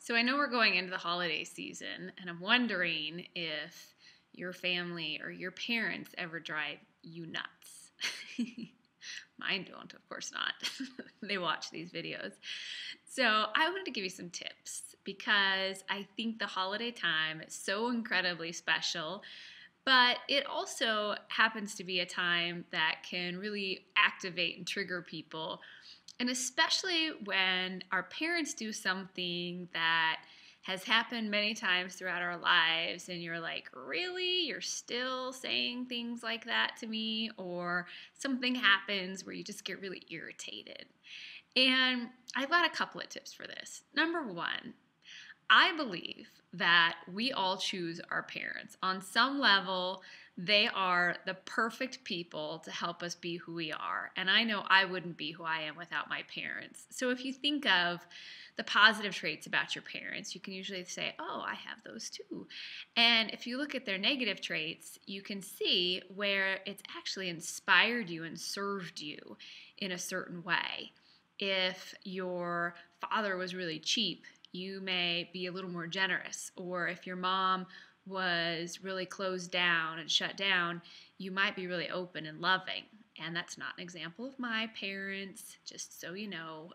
So I know we're going into the holiday season, and I'm wondering if your family or your parents ever drive you nuts. Mine don't, of course not. They watch these videos. So I wanted to give you some tips because I think the holiday time is so incredibly special, but it also happens to be a time that can really activate and trigger people. And especially when our parents do something that has happened many times throughout our lives, and you're like, really? You're still saying things like that to me? Or something happens where you just get really irritated. And I've got a couple of tips for this. Number one, I believe that we all choose our parents. On some level, they are the perfect people to help us be who we are. And I know I wouldn't be who I am without my parents. So if you think of the positive traits about your parents, you can usually say, oh, I have those too. And if you look at their negative traits, you can see where it's actually inspired you and served you in a certain way. If your father was really cheap, you may be a little more generous. Or if your mom was really closed down and shut down, you might be really open and loving. And that's not an example of my parents, just so you know.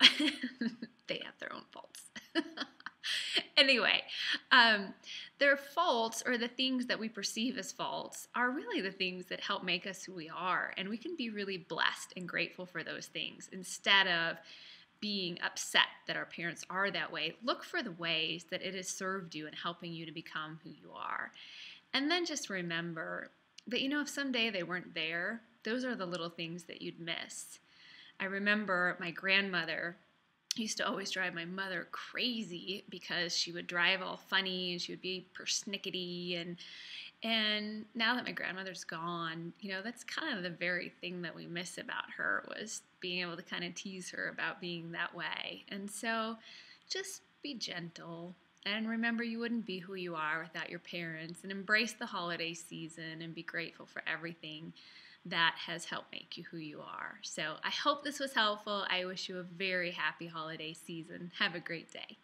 They have their own faults. Anyway, their faults, or the things that we perceive as faults, are really the things that help make us who we are. And we can be really blessed and grateful for those things instead of being upset that our parents are that way. Look for the ways that it has served you in helping you to become who you are. And then just remember that, if someday they weren't there, those are the little things that you'd miss. I remember my grandmother used to always drive my mother crazy because she would drive all funny and she would be persnickety, and now that my grandmother's gone, that's kind of the very thing that we miss about her, was being able to kind of tease her about being that way. And so just be gentle and remember you wouldn't be who you are without your parents, and embrace the holiday season and be grateful for everything that has helped make you who you are. So I hope this was helpful. I wish you a very happy holiday season. Have a great day.